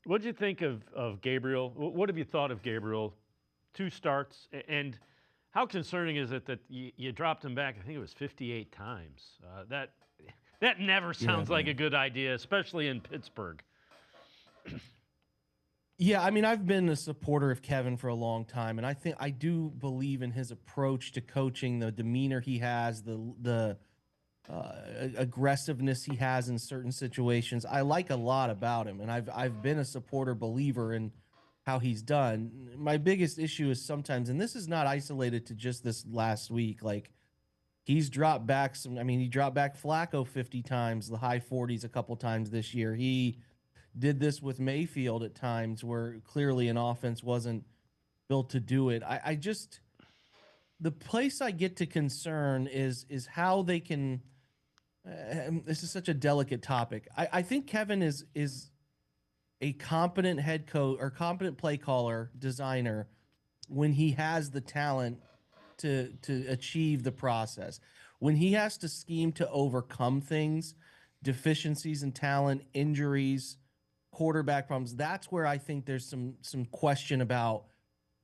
What'd you think of Gabriel? What have you thought of Gabriel? Two starts, and how concerning is it that you dropped him back? I think it was 58 times. That never Yeah, sounds like a man. good idea, especially in Pittsburgh. Yeah, I mean, I've been a supporter of Kevin for a long time, and I think I do believe in his approach to coaching, the demeanor he has, the aggressiveness he has in certain situations. I like a lot about him, and I've been a supporter believer in how he's done. My biggest issue is sometimes, and this is not isolated to just this last week, like he's dropped back some. I mean, he dropped back Flacco 50 times, the high 40s a couple times this year. He did this with Mayfield at times where clearly an offense wasn't built to do it. I just the place I get to concern is how they can. This is such a delicate topic. I think Kevin is a competent head coach or competent play caller, designer when he has the talent to achieve the process. When he has to scheme to overcome things, deficiencies in talent, injuries, quarterback problems, that's where I think there's some question about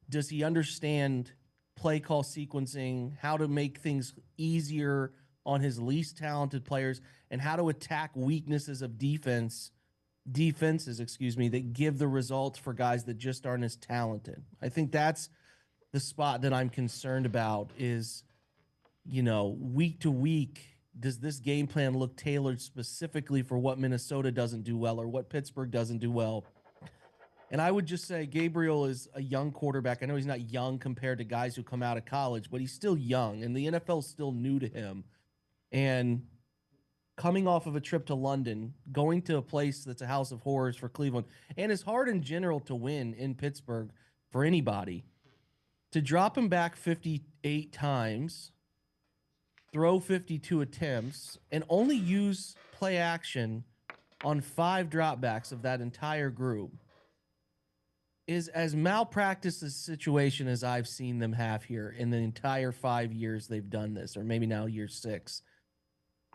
does he understand play call sequencing, how to make things easier on his least talented players, and how to attack weaknesses of defenses, excuse me, that give the results for guys that just aren't as talented. I think that's the spot that I'm concerned about is, week to week, does this game plan look tailored specifically for what Minnesota doesn't do well or what Pittsburgh doesn't do well? And I would just say Gabriel is a young quarterback. I know he's not young compared to guys who come out of college, but he's still young, and the NFL is still new to him. And coming off of a trip to London, going to a place that's a house of horrors for Cleveland, and it's hard in general to win in Pittsburgh for anybody. To drop him back 58 times, throw 52 attempts, and only use play action on 5 dropbacks of that entire group is as malpractice a situation as I've seen them have here in the entire 5 years they've done this, or maybe now year six.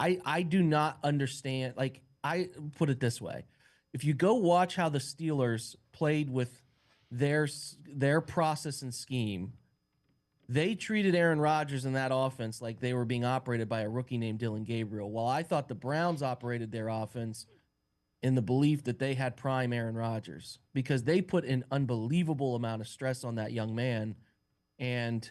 I do not understand. Like, I put it this way: if you go watch how the Steelers played with their their process and scheme, they treated Aaron Rodgers in that offense like they were being operated by a rookie named Dillon Gabriel. While I thought the Browns operated their offense in the belief that they had prime Aaron Rodgers because they put an unbelievable amount of stress on that young man, and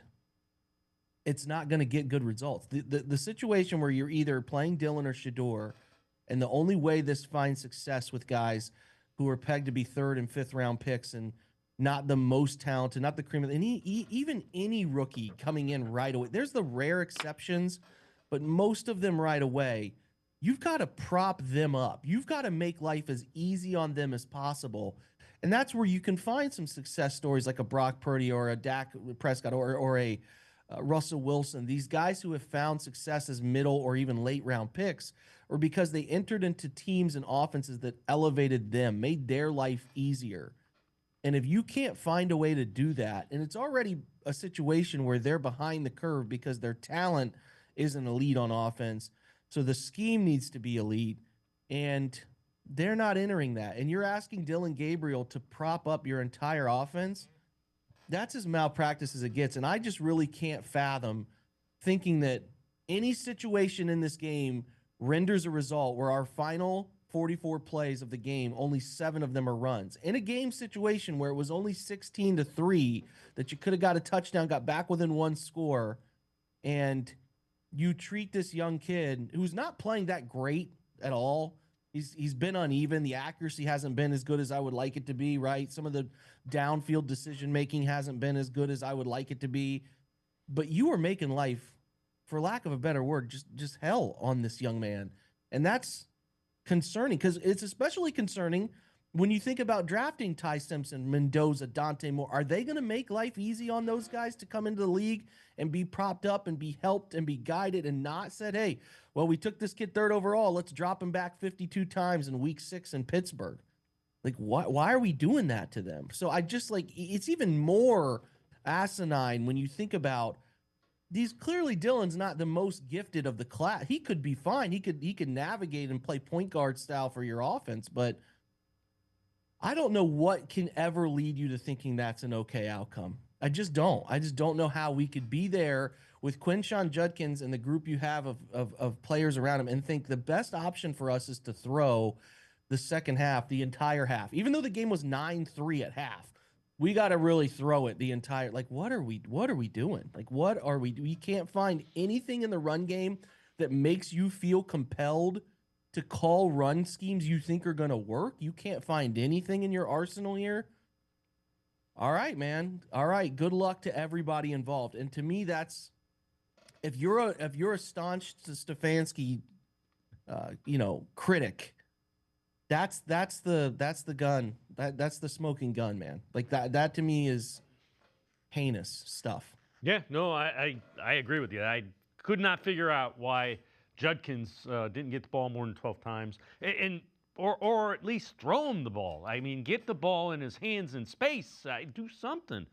it's not going to get good results. The situation where you're either playing Dylan or Shador, and the only way this finds success with guys who are pegged to be third and fifth round picks and not the most talented, not the cream of, and even any rookie coming in right away. There's the rare exceptions, but most of them right away. You've got to prop them up. You've got to make life as easy on them as possible. And that's where you can find some success stories like a Brock Purdy or a Dak Prescott or a Russell Wilson, these guys who have found success as middle or even late round picks, or because they entered into teams and offenses that elevated them, made their life easier. And if you can't find a way to do that, and it's already a situation where they're behind the curve because their talent isn't elite on offense, so the scheme needs to be elite, and they're not entering that. And you're asking Dillon Gabriel to prop up your entire offense, that's as malpractice as it gets. And I just really can't fathom thinking that any situation in this game renders a result where our final 44 plays of the game, only 7 of them are runs. In a game situation where it was only 16-3, that you could have got a touchdown, got back within one score, and you treat this young kid who's not playing that great at all. He's been uneven. The accuracy hasn't been as good as I would like it to be, right? Some of the downfield decision making hasn't been as good as I would like it to be. But you are making life, for lack of a better word, just hell on this young man. And that's concerning because it's especially concerning when you think about drafting Ty Simpson, Mendoza, Dante Moore. Are they going to make life easy on those guys to come into the league and be propped up and be helped and be guided and not said, hey, well, we took this kid third overall. Let's drop him back 52 times in week 6 in Pittsburgh. Like, why are we doing that to them? So I just like it's even more asinine when you think about these. Clearly Dylan's not the most gifted of the class. He could be fine. He could navigate and play point guard style for your offense, but I don't know what can ever lead you to thinking that's an okay outcome. I just don't. I just don't know how we could be there with Quinshon Judkins and the group you have of players around him and think the best option for us is to throw the second half, the entire half. Even though the game was 9-3 at half, we got to really throw it the entire. Like, what are we doing? Like, what are we can't find anything in the run game that makes you feel compelled to call run schemes you think are going to work. You can't find anything in your arsenal here. All right, man. All right. Good luck to everybody involved. And to me, that's if you're a staunch Stefanski, critic. That's the gun. That's the smoking gun, man. Like that to me is heinous stuff. Yeah, no, I agree with you. I could not figure out why Judkins didn't get the ball more than 12 times, or at least throw him the ball. I mean, get the ball in his hands in space. Do something.